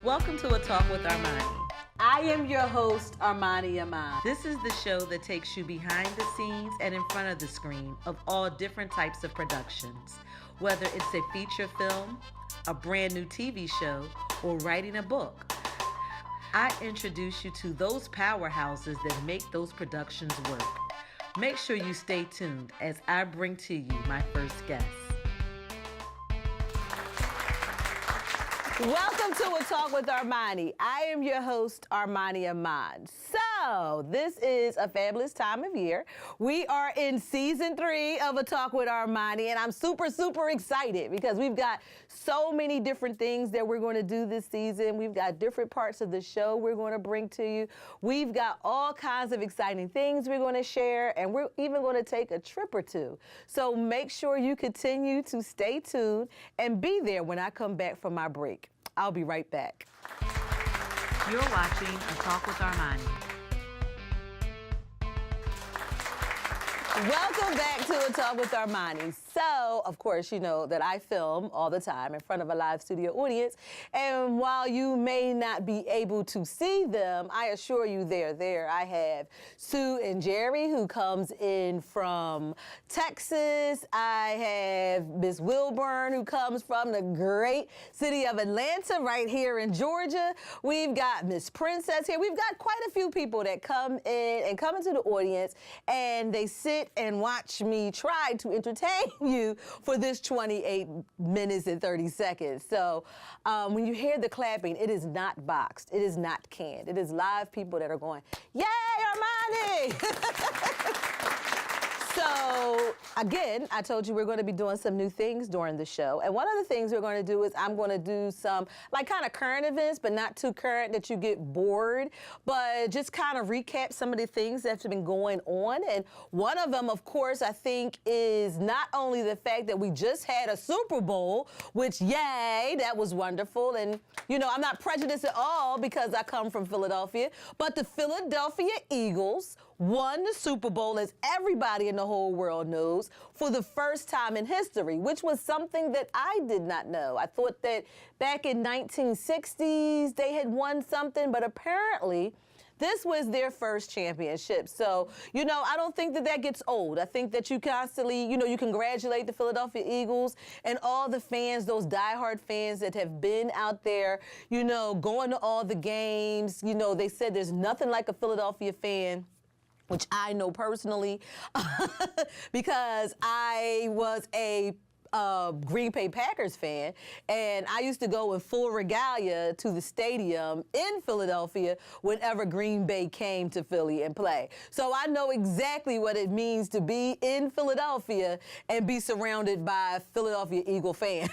Welcome to A Talk with Armani. I am your host, Armani Iman. This is the show that takes you behind the scenes and in front of the screen of all different types of productions. Whether it's a feature film, a brand new TV show, or writing a book, I introduce you to those powerhouses that make those productions work. Make sure you stay tuned as I bring to you my first guest. Welcome to A Talk with Armani. I am your host, Armani Iman. So, this is a fabulous time of year. We are in season 3 of A Talk with Armani, and I'm super, super excited because we've got so many different things that we're going to do this season. We've got different parts of the show we're going to bring to you. We've got all kinds of exciting things we're going to share, and we're even going to take a trip or two. So make sure you continue to stay tuned and be there when I come back from my break. I'll be right back. You're watching A Talk with Armani. Welcome back to A Talk with Armani. So, of course, you know that I film all the time in front of a live studio audience. And while you may not be able to see them, I assure you they're there. I have Sue and Jerry, who comes in from Texas. I have Miss Wilburn, who comes from the great city of Atlanta, right here in Georgia. We've got Miss Princess here. We've got quite a few people that come in and come into the audience, and they sit and watch me try to entertain you for this 28 minutes and 30 seconds. So when you hear the clapping, it is not boxed. It is not canned. It is live people that are going, yay, Armani! So, again, I told you we're going to be doing some new things during the show. And one of the things we're going to do is I'm going to do some, like, kind of current events, but not too current that you get bored, but just kind of recap some of the things that have been going on. And one of them, of course, I think is not only the fact that we just had a Super Bowl, which, yay, that was wonderful. And, you know, I'm not prejudiced at all because I come from Philadelphia, but the Philadelphia Eagles won the Super Bowl, as everybody in the whole world knows, for the first time in history, which was something that I did not know. I thought that back in 1960s they had won something, but apparently this was their first championship. So, you know, I don't think that that gets old. I think that you constantly, you know, you congratulate the Philadelphia Eagles and all the fans, those diehard fans that have been out there, you know, going to all the games. You know, they said there's nothing like a Philadelphia fan, which I know personally because I was a Green Bay Packers fan, and I used to go in full regalia to the stadium in Philadelphia whenever Green Bay came to Philly and play. So I know exactly what it means to be in Philadelphia and be surrounded by Philadelphia Eagle fans.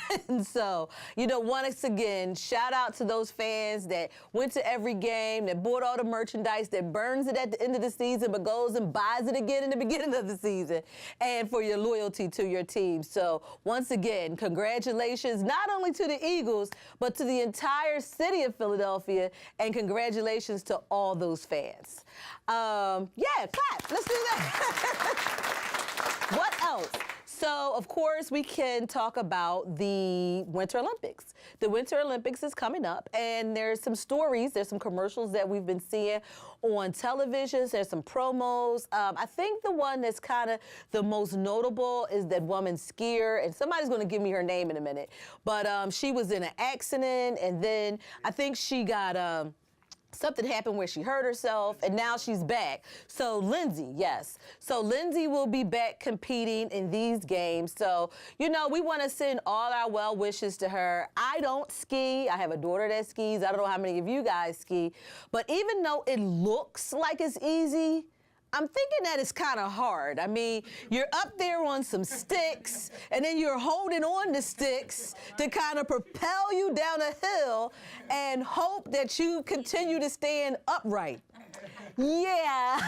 So, you know, once again, shout out to those fans that went to every game, that bought all the merchandise, that burns it at the end of the season but goes and buys it again in the beginning of the season, and for your loyalty to your team. So once again, congratulations not only to the Eagles, but to the entire city of Philadelphia, and congratulations to all those fans. Yeah, clap. Let's do that. What else? So, of course, we can talk about the Winter Olympics. The Winter Olympics is coming up, and there's some stories, there's some commercials that we've been seeing on television. There's some promos. I think the one that's kind of the most notable is that woman skier, and somebody's going to give me her name in a minute. But she was in an accident, and then I think she got something happened where she hurt herself, and now she's back. So Lindsay, yes. So Lindsay will be back competing in these games. So, you know, we want to send all our well wishes to her. I don't ski. I have a daughter that skis. I don't know how many of you guys ski. But even though it looks like it's easy, I'm thinking that it's kind of hard. I mean, you're up there on some sticks, and then you're holding on to sticks to kind of propel you down a hill and hope that you continue to stand upright. Yeah,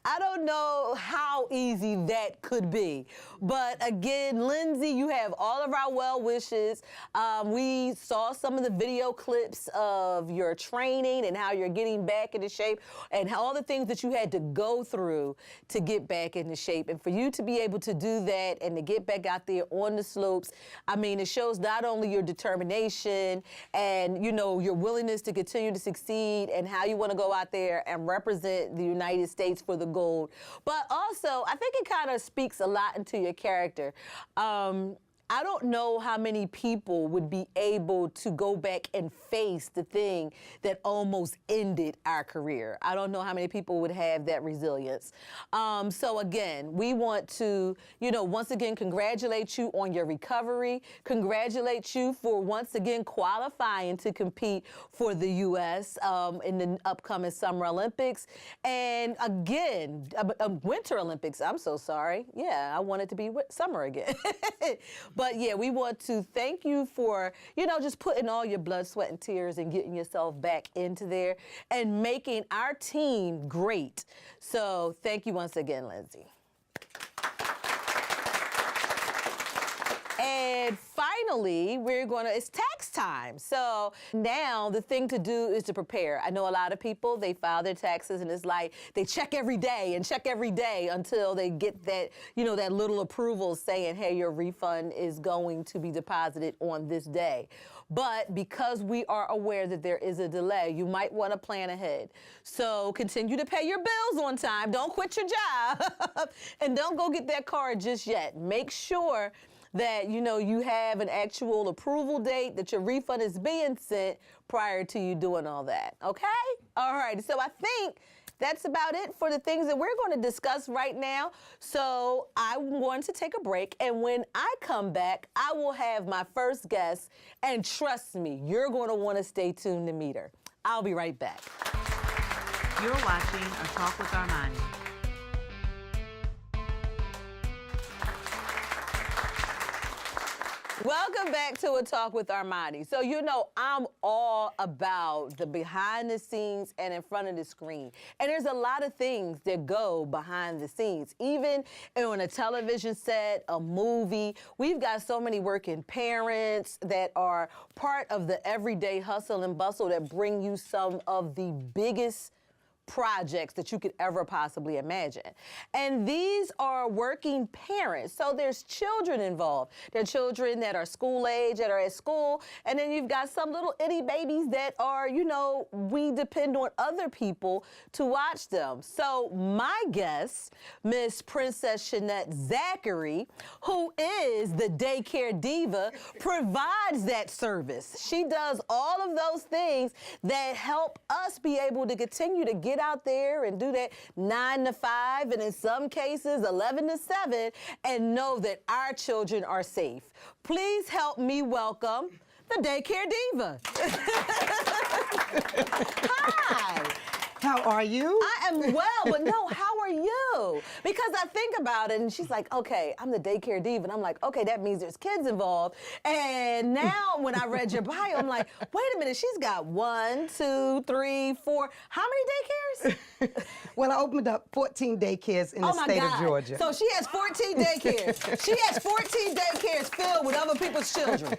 I don't know how easy that could be. But again, Lindsay, you have all of our well wishes. We saw some of the video clips of your training and how you're getting back into shape and all the things that you had to go through to get back into shape. And for you to be able to do that and to get back out there on the slopes, I mean, it shows not only your determination and, you know, your willingness to continue to succeed and how you want to go out there and represent the United States for the gold, but also I think it kind of speaks a lot into your character. I don't know how many people would be able to go back and face the thing that almost ended our career. I don't know how many people would have that resilience. So again, we want to, you know, once again, congratulate you on your recovery, congratulate you for once again qualifying to compete for the U.S. In the upcoming Summer Olympics. And again, Winter Olympics, I'm so sorry. Yeah, I want it to be summer again. But yeah, we want to thank you for, you know, just putting all your blood, sweat, and tears and getting yourself back into there and making our team great. So thank you once again, Lindsay. And finally, it's tax time. So now the thing to do is to prepare. I know a lot of people, they file their taxes and it's like they check every day until they get that, you know, that little approval saying, hey, your refund is going to be deposited on this day. But because we are aware that there is a delay, you might want to plan ahead. So continue to pay your bills on time. Don't quit your job and don't go get that card just yet. Make sure that, you know, you have an actual approval date, that your refund is being sent prior to you doing all that, okay? All right, so I think that's about it for the things that we're going to discuss right now. So I'm going to take a break, and when I come back, I will have my first guest, and trust me, you're going to want to stay tuned to meet her. I'll be right back. You're watching A Talk with Armani. Welcome back to A Talk with Armani. So, you know, I'm all about the behind the scenes and in front of the screen. And there's a lot of things that go behind the scenes. Even on a television set, a movie, we've got so many working parents that are part of the everyday hustle and bustle that bring you some of the biggest projects that you could ever possibly imagine. And these are working parents. So there's children involved. There are children that are school age, that are at school, and then you've got some little itty babies that are, you know, we depend on other people to watch them. So my guest, Miss Princess Shenette Zachary, who is the daycare diva, provides that service. She does all of those things that help us be able to continue to get out there and do that 9 to 5, and in some cases 11 to 7, and know that our children are safe. Please help me welcome the daycare diva. Hi. How are you? I am well, but no, how are you? Because I think about it, and she's like, okay, I'm the daycare diva. And I'm like, okay, that means there's kids involved. And now when I read your bio, I'm like, wait a minute, she's got 1, 2, 3, 4. How many daycares? Well, I opened up 14 daycares in the state of Georgia. So she has 14 daycares. She has 14 daycares filled with other people's children.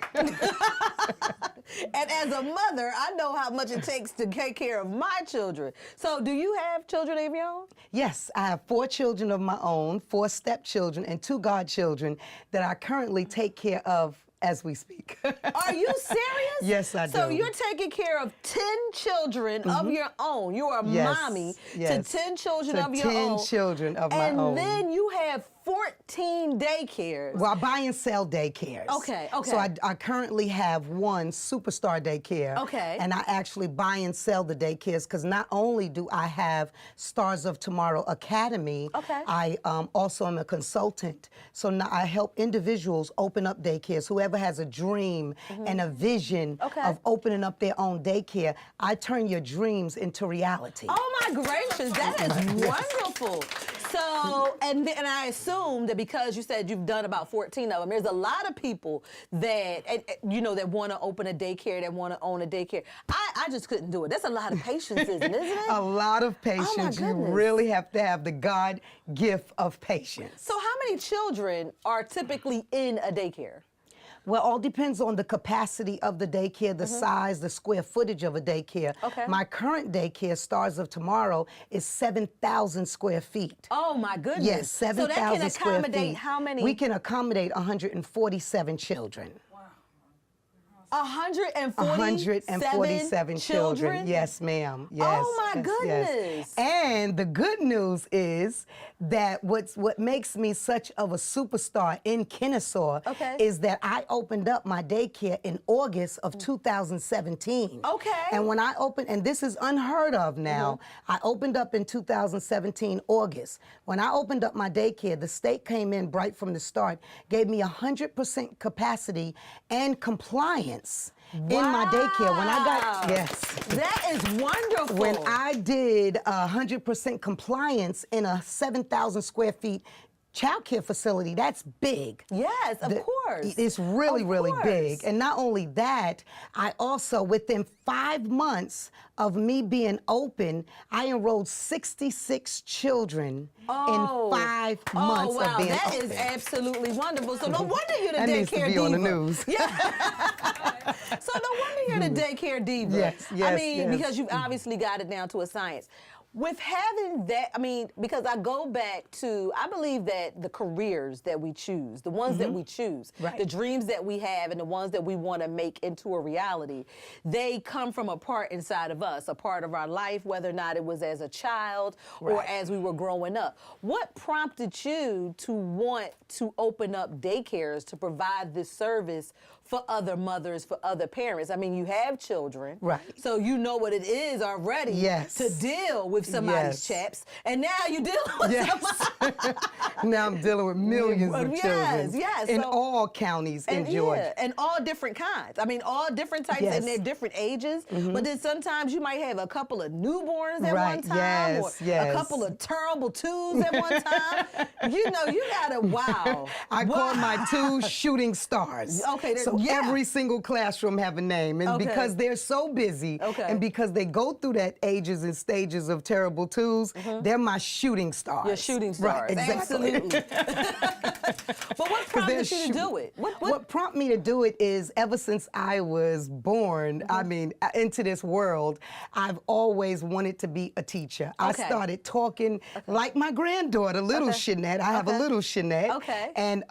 And as a mother, I know how much it takes to take care of my children. So do you have children of your own? Yes, I have 4 children of my own, 4 stepchildren, and 2 godchildren that I currently take care of as we speak. Are you serious? Yes, I do. So you're taking care of 10 children of your own. You are a mommy to 10 children of your own. 10 children of my own. And then you have 14 daycares. Well, I buy and sell daycares. Okay, okay. So I currently have 1 superstar daycare. Okay. And I actually buy and sell the daycares because not only do I have Stars of Tomorrow Academy, I also am a consultant. So now I help individuals open up daycares. Whoever has a dream and a vision of opening up their own daycare, I turn your dreams into reality. Oh my gracious, that is wonderful. So, and I assume that because you said you've done about 14 of them, there's a lot of people that, you know, that want to open a daycare, that want to own a daycare. I I just couldn't do it. That's a lot of patience, isn't it? A lot of patience. Oh, my goodness. You really have to have the God gift of patience. So how many children are typically in a daycare? Well, all depends on the capacity of the daycare, the size, the square footage of a daycare. Okay. My current daycare, Stars of Tomorrow, is 7,000 square feet. Oh, my goodness. Yes, 7,000 square feet. So that can accommodate how many? We can accommodate 147 children. 147 children. Yes, ma'am. Yes. Oh my goodness. Yes. And the good news is that what makes me such of a superstar in Kennesaw is that I opened up my daycare in August of 2017. Okay. And when I opened, and this is unheard of now, I opened up in 2017 August. When I opened up my daycare, the state came in right from the start, gave me 100% capacity and compliance in my daycare. When I got, yes. That is wonderful. When I did 100% compliance in a 7,000 square feet child care facility, that's big. Yes, of course. It's really, really course. big. And not only that, I also, within 5 months of me being open, I enrolled 66 children in 5 months of being that open. is absolutely wonderful. So no wonder you're the That needs daycare to be diva. on the news. Yeah. So no wonder you're the daycare diva. Yes, I yes, mean, yes. because you've obviously got it down to a science. With having that, I mean, because I go back to, I believe that the careers that we choose, the ones that we choose, the dreams that we have and the ones that we want to make into a reality, they come from a part inside of us, a part of our life, whether or not it was as a child or as we were growing up. What prompted you to want to open up daycares to provide this service for other mothers, for other parents? I mean, you have children, so you know what it is already to deal with somebody's chaps, and now you're dealing with somebody. Now I'm dealing with millions of children in all counties in Georgia. And all different kinds. I mean, all different types and they're different ages, but then sometimes you might have a couple of newborns at one time, or a couple of terrible twos at one time. You know, you gotta, I call my two shooting stars. Okay, so every single classroom have a name, and because they're so busy, and because they go through that ages and stages of terrible twos, they're my shooting stars. Your shooting stars. Right, exactly. Absolutely. But what prompted you to do it? What prompted me to do it is, ever since I was born, I mean, into this world, I've always wanted to be a teacher. I started talking like my granddaughter, little Shenette. I have a little Shenette. And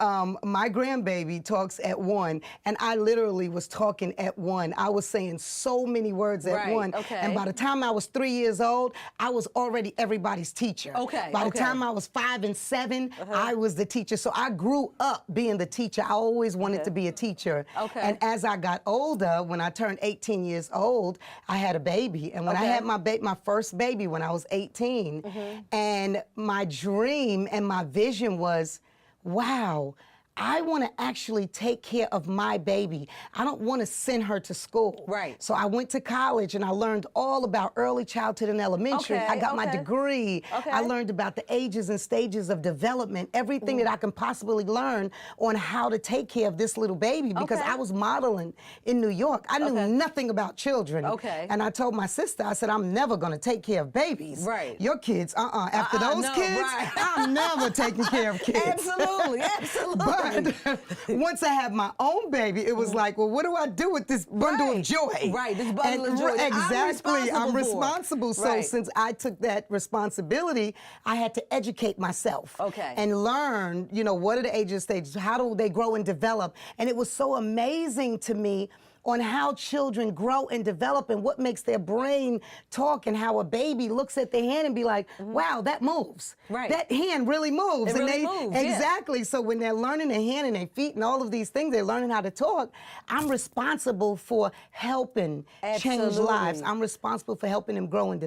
my grandbaby talks at 1, and I literally was talking at 1. I was saying so many words at 1. And by the time I was 3 years old, I was already everybody's teacher. By the time I was 5 and 7, I was the teacher. So I grew up being the teacher. I always wanted to be a teacher. And as I got older, when I turned 18 years old, I had a baby. And when I had my first baby when I was 18, and my dream and my vision was, wow, I want to actually take care of my baby. I don't want to send her to school. So I went to college and I learned all about early childhood and elementary. I got my degree. I learned about the ages and stages of development, everything that I can possibly learn on how to take care of this little baby, because I was modeling in New York. I knew nothing about children. And I told my sister, I said, I'm never going to take care of babies. Your kids, after those kids, I'm never taking care of kids. Absolutely, absolutely. But once I had my own baby, it was like, well, what do I do with this bundle of joy? This bundle of joy. Exactly, I'm responsible. For. So since I took that responsibility, I had to educate myself and learn, you know, what are the ages, stages, how do they grow and develop? And it was so amazing to me on how children grow and develop and what makes their brain talk, and how a baby looks at their hand and be like, wow, that moves. That hand really moves. It really moves, exactly. So when they're learning their hand and their feet and all of these things, they're learning how to talk. I'm responsible for helping change lives. I'm responsible for helping them grow and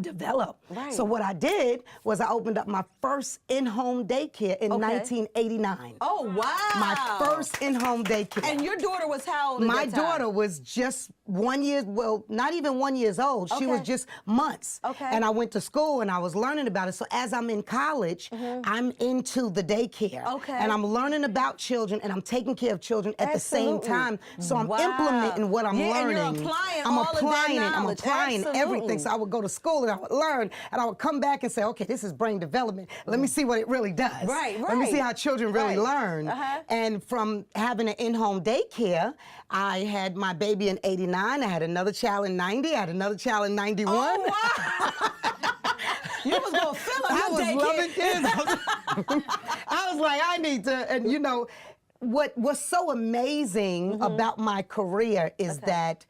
develop. Right. So what I did was I opened up my first in-home daycare in 1989. Oh, wow. My first in-home daycare. And your daughter was how old at My that time? daughter was just 1 year, well, not even 1 year old. She was just months. Okay. And I went to school and I was learning about it. So as I'm in college, I'm into the daycare. Okay. And I'm learning about children and I'm taking care of children at the same Absolutely. time. So I'm Wow. implementing what I'm learning. And you're applying I'm all of that applying it. I'm knowledge. applying Absolutely. everything. So I would go to school and I would learn and I would come back and say, okay, this is brain development. Let me see what it really does. Right, Let me see how children really Right. learn. And from having an in-home daycare, I had my baby in 89. I had another child in 90. I had another child in 91. Oh, wow. You was going to fill up I your was daycare. loving kids. I was like, I need to, and you know, what's so amazing about my career is that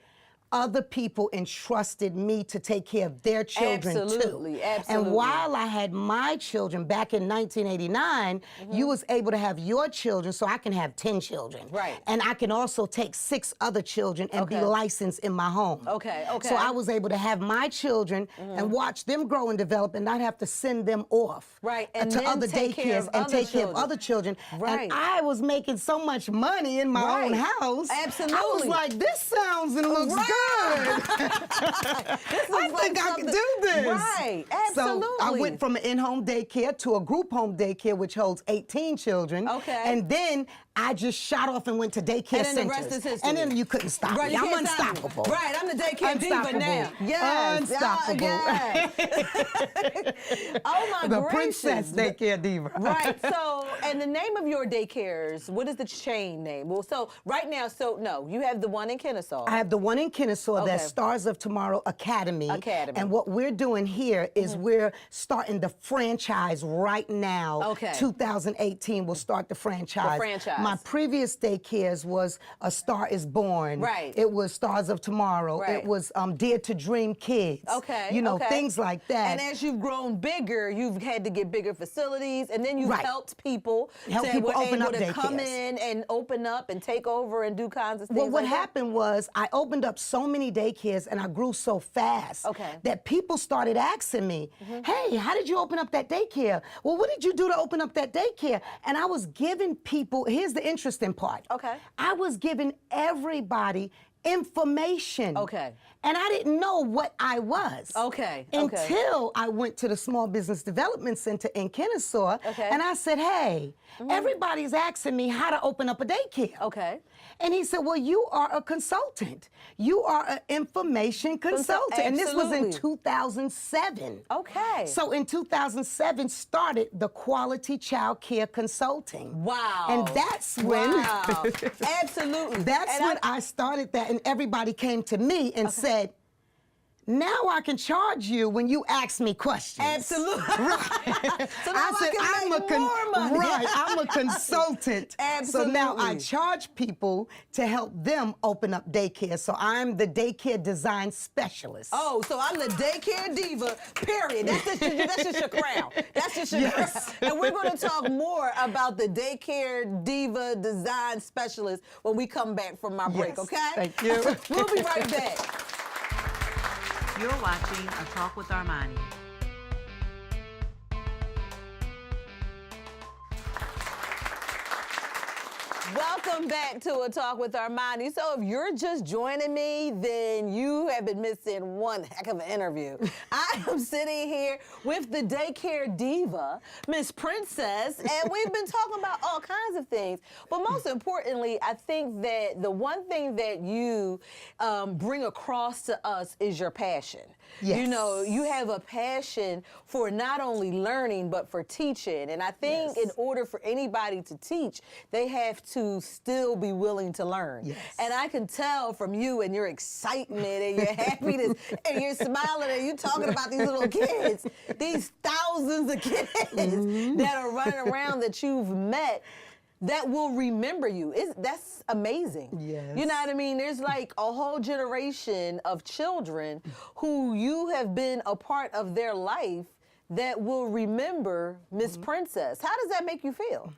other people entrusted me to take care of their children Absolutely, too. absolutely. And while I had my children back in 1989, you was able to have your children so I can have 10 children. Right. And I can also take 6 other children and be licensed in my home. Okay. So I was able to have my children and watch them grow and develop and not have to send them off Right, and to then other take care daycares of and other take care of children. other children. Right. And I was making so much money in my own Right. house. Absolutely. I was like, this sounds and looks Right. good. This I looks think like I can something- do this. Right, absolutely. So I went from an in-home daycare to a group home daycare, which holds 18 children. Okay. And then I just shot off and went to daycare And then the centers. rest is history. And then you couldn't stop Right, me. you I'm can't stop me. unstoppable. Right, I'm the daycare diva now. Yes. Unstoppable. Oh my The gracious. Princess Daycare Diva. Right. So, and the name of your daycares, what is the chain name? Well, so right now, no, you have the one in Kennesaw. I have the one in Kennesaw that's Okay. Stars of Tomorrow Academy. Academy. And what we're doing here is we're starting the franchise right now. Okay. 2018 we'll start the franchise. The franchise. My previous daycares was A Star Is Born. Right. It was Stars of Tomorrow. Right. It was Dare to Dream Kids. Okay. You know, okay. things like that. And as you've grown bigger, you've had to get bigger facilities, and then you've Right. helped people Help that people were open able up to come daycares. in and open up and take over and do kinds of things. Well, what like that. happened was I opened up so many daycares and I grew so fast that people started asking me, hey, how did you open up that daycare? Well, what did you do to open up that daycare? And I was giving people, here's the interesting part. Okay. I was giving everybody information. Okay. And I didn't know what I was. Okay. Until I went to the Small Business Development Center in Kennesaw. Okay. And I said, hey, everybody's asking me how to open up a daycare. Okay. And he said, well, you are a consultant. You are an information consultant. And this was in Absolutely. 2007. Okay. So in 2007 started the Quality Child Care Consulting. Wow. And that's when... Wow. Absolutely. That's And when I started that, and everybody came to me and said, now I can charge you when you ask me questions. Absolutely. Right. So now I can make more money. Right, I'm a consultant. Absolutely. So now I charge people to help them open up daycare. So I'm the daycare design specialist. Oh, so I'm the daycare diva, period. That's just your crown. That's just your crown. And we're going to talk more about the daycare diva design specialist when we come back from our break, Yes, okay? thank you. We'll be right back. You're watching A Talk with Armani. Welcome back to A Talk with Armani. So if you're just joining me, then you have been missing one heck of an interview. I am sitting here with the daycare diva, Miss Princess, and we've been talking about all kinds of things. But most importantly, I think that the one thing that you bring across to us is your passion. Yes. You know, you have a passion for not only learning, but for teaching. And I think in order for anybody to teach, they have to still be willing to learn. Yes. And I can tell from you and your excitement and your happiness and you're smiling and you're talking about these little kids, these thousands of kids that are running around that you've met that will remember you. That's amazing. Yes. You know what I mean? There's like a whole generation of children who you have been a part of their life that will remember Miss Princess. How does that make you feel?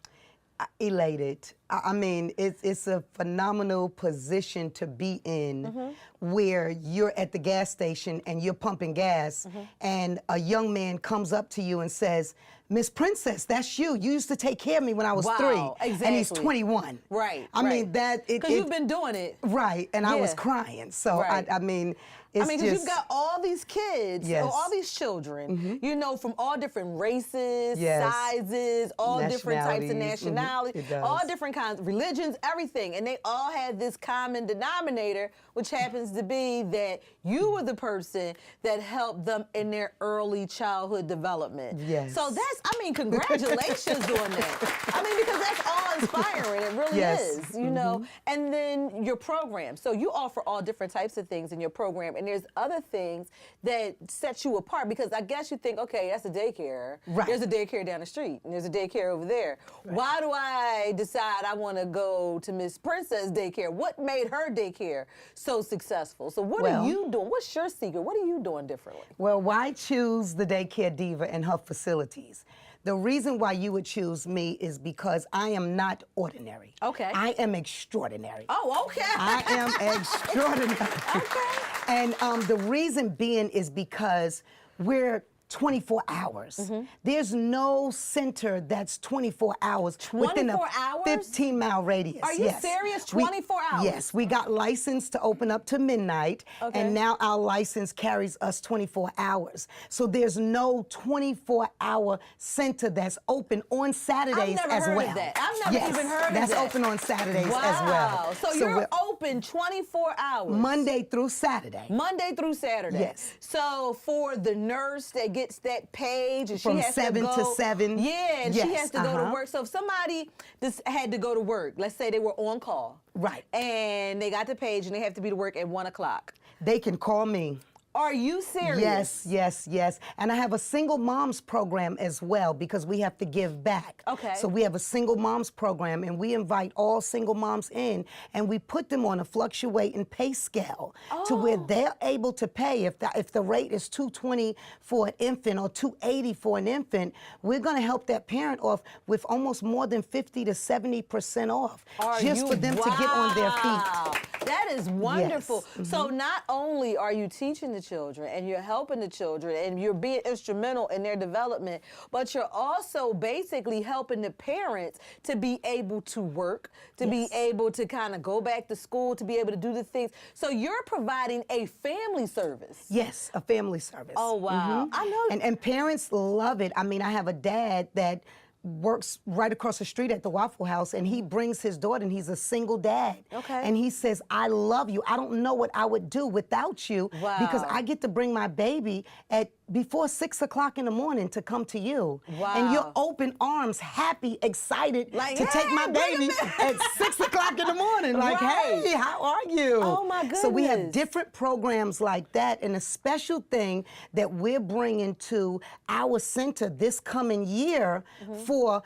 Elated. I mean, it's a phenomenal position to be in, where you're at the gas station and you're pumping gas, and a young man comes up to you and says, Miss Princess, that's you. You used to take care of me when I was 3. Exactly. And he's 21. Right. I mean, that... Because you've been doing it. Right, and I was crying. So, I mean... It's because you've got all these kids, all these children, you know, from all different races, sizes, all different types of nationalities, all different kinds of religions, everything. And they all had this common denominator, which happens to be that you were the person that helped them in their early childhood development. Yes. So that's, I mean, congratulations on that. I mean, because that's all inspiring. It really is, you know. And then your program. So you offer all different types of things in your program. And there's other things that set you apart, because I guess you think, okay, that's a daycare. Right. There's a daycare down the street, and there's a daycare over there. Right. Why do I decide I want to go to Miss Princess daycare? What made her daycare so successful? So what are you doing? What's your secret? What are you doing differently? Well, why choose the Daycare Diva and her facilities? The reason why you would choose me is because I am not ordinary. Okay. I am extraordinary. Oh, okay. I am extraordinary. Okay. And the reason being is because we're 24 hours. There's no center that's 24 hours within a 15-mile radius. Are you serious? 24 hours? Yes, we got licensed to open up to midnight, and now our license carries us 24 hours. So there's no 24-hour center that's open on Saturdays as well. I've never heard of that. I've never even heard of that. That's open on Saturdays as well. So you're open 24 hours. Monday through Saturday. Monday through Saturday. Yes. So for the nurse that gets that page and from she has 7 to 7. Yeah, and she has to go to work. So if somebody just had to go to work, let's say they were on call. Right. And they got the page and they have to be to work at 1 o'clock. They can call me. Are you serious? Yes, yes, yes. And I have a single moms program as well, because we have to give back. Okay. So we have a single moms program, and we invite all single moms in, and we put them on a fluctuating pay scale to where they're able to pay. If the rate is $220 for an infant or $280 for an infant, we're going to help that parent off with almost more than 50 to 70% off, just for them to get on their feet. That is wonderful. Yes. So not only are you teaching the children and you're helping the children and you're being instrumental in their development, but you're also basically helping the parents to be able to work, to be able to kind of go back to school, to be able to do the things. So you're providing a family service. Yes, a family service. Oh, wow. I know. And parents love it. I mean, I have a dad that works right across the street at the Waffle House, and he brings his daughter, and he's a single dad. Okay. And he says, I love you. I don't know what I would do without you, because I get to bring my baby at before 6 o'clock in the morning to come to you. Wow. And you're open arms, happy, excited to take my baby at 6 o'clock in the morning. Like, hey, how are you? Oh, my goodness. So we have different programs like that, and a special thing that we're bringing to our center this coming year for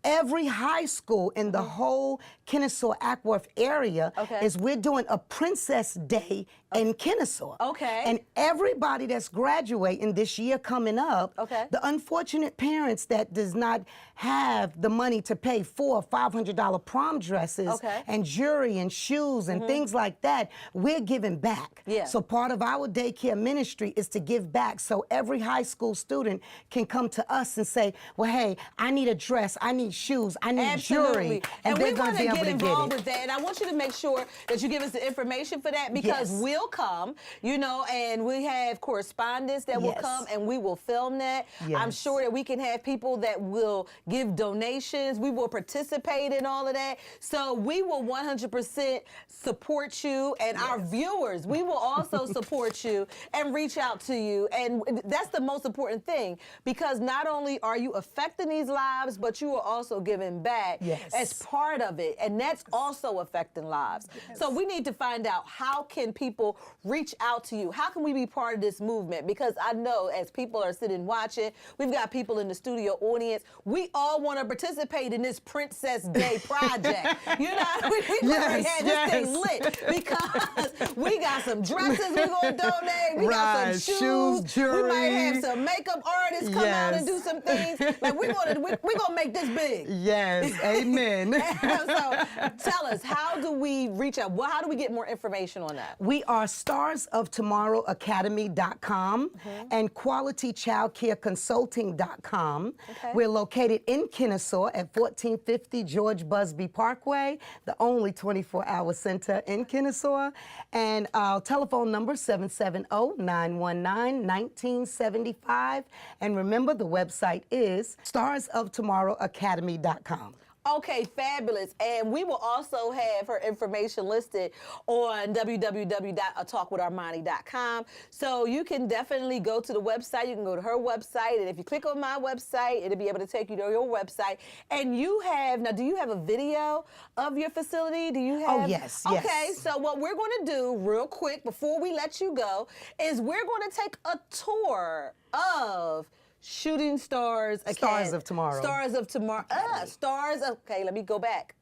every high school in the whole Kennesaw-Ackworth area is we're doing a Princess Day in Kennesaw. Okay. And everybody that's graduating this year coming up, the unfortunate parents that does not have the money to pay $400 or $500 prom dresses and jewelry and shoes and things like that, we're giving back. Yeah. So part of our daycare ministry is to give back, so every high school student can come to us and say, well, hey, I need a dress, I need shoes, I need jewelry, and they're going to be able to get involved with that. And I want you to make sure that you give us the information for that, because we'll come, you know, and we have correspondents that will come and we will film that. I'm sure that we can have people that will give donations. We will participate in all of that. So we will 100% support you, and our viewers, we will also support you and reach out to you. And that's the most important thing, because not only are you affecting these lives, but you are also giving back as part of it. And that's also affecting lives. So we need to find out, how can people people reach out to you? How can we be part of this movement? Because I know as people are sitting watching, we've got people in the studio audience, we all want to participate in this Princess Day project. You know, we already had this thing lit because we got some dresses we're going to donate, we got some shoes, jewelry. We might have some makeup artists come out and do some things. Like we're gonna make this big. Yes, amen. So tell us, how do we reach out? Well, how do we get more information on that? We are starsoftomorrowacademy.com and qualitychildcareconsulting.com. Okay. We're located in Kennesaw at 1450 George Busby Parkway, the only 24-hour center in Kennesaw. And our telephone number 770-919-1975. And remember, the website is starsoftomorrowacademy.com. Okay, fabulous. And we will also have her information listed on www.atalkwitharmani.com. So you can definitely go to the website. You can go to her website. And if you click on my website, it'll be able to take you to your website. And you have, now, do you have a video of your facility? Do you have? Oh, yes, yes. Okay, so what we're going to do real quick before we let you go is we're going to take a tour of Shooting Stars Academy. Stars of Tomorrow. Stars of Tomorrow. Okay, let me go back.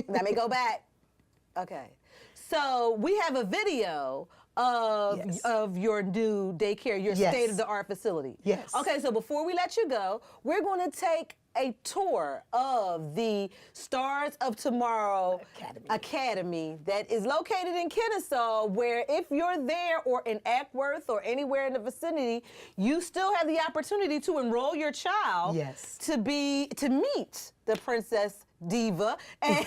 Let me go back. Okay. So we have a video of your new daycare, your state-of-the-art facility. Yes. Okay, so before we let you go, we're going to take a tour of the Stars of Tomorrow Academy that is located in Kennesaw, where if you're there or in Ackworth or anywhere in the vicinity, you still have the opportunity to enroll your child to meet the Princess Diva and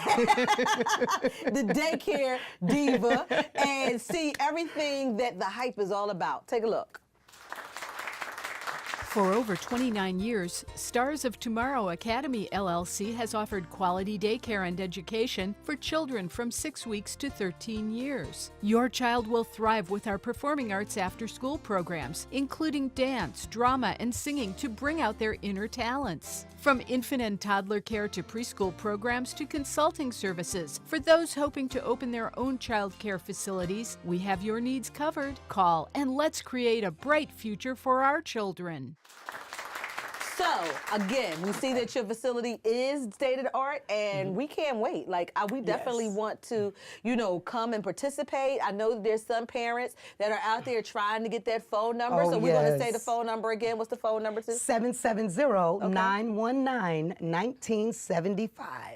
the daycare diva and see everything that the hype is all about. Take a look. For over 29 years, Stars of Tomorrow Academy LLC has offered quality daycare and education for children from 6 weeks to 13 years. Your child will thrive with our performing arts after-school programs, including dance, drama, and singing to bring out their inner talents. From infant and toddler care to preschool programs to consulting services, for those hoping to open their own child care facilities, we have your needs covered. Call and let's create a bright future for our children. So, again, we see that your facility is state-of-the-art, and we can't wait. Like, we definitely want to, you know, come and participate. I know that there's some parents that are out there trying to get that phone number, so we're going to say the phone number again. What's the phone number, sis? 770-919-1975.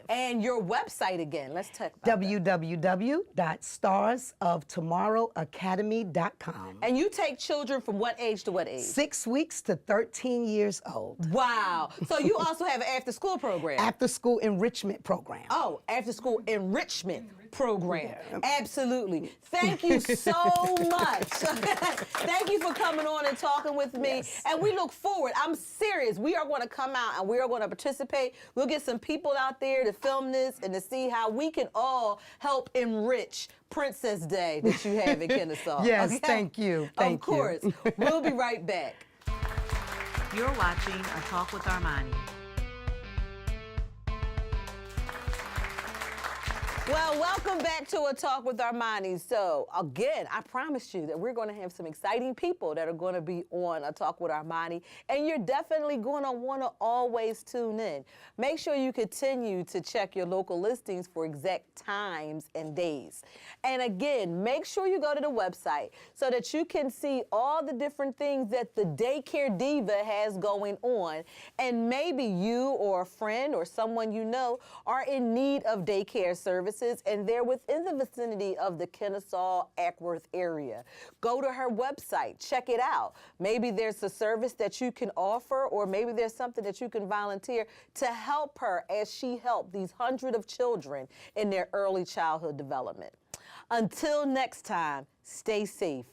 And your website again. Let's talk about www.starsoftomorrowacademy.com. And you take children from what age to what age? 6 weeks to 13 years old. Wow. So you also have an after-school program? After-school enrichment program. Oh, after-school enrichment program. Absolutely. Thank you so much. Thank you for coming on and talking with me. And we look forward. I'm serious. We are going to come out and we are going to participate. We'll get some people out there to film this and to see how we can all help enrich Princess Day that you have in Kennesaw. Yes, thank you. Of course. We'll be right back. You're watching A Talk with Armani. Well, welcome back to A Talk with Armani. So, again, I promised you that we're going to have some exciting people that are going to be on A Talk with Armani, and you're definitely going to want to always tune in. Make sure you continue to check your local listings for exact times and days. And again, make sure you go to the website so that you can see all the different things that the Daycare Diva has going on. And maybe you or a friend or someone you know are in need of daycare services, and they're within the vicinity of the Kennesaw, Ackworth area. Go to her website, check it out. Maybe there's a service that you can offer, or maybe there's something that you can volunteer to help her as she helped these hundreds of children in their early childhood development. Until next time, stay safe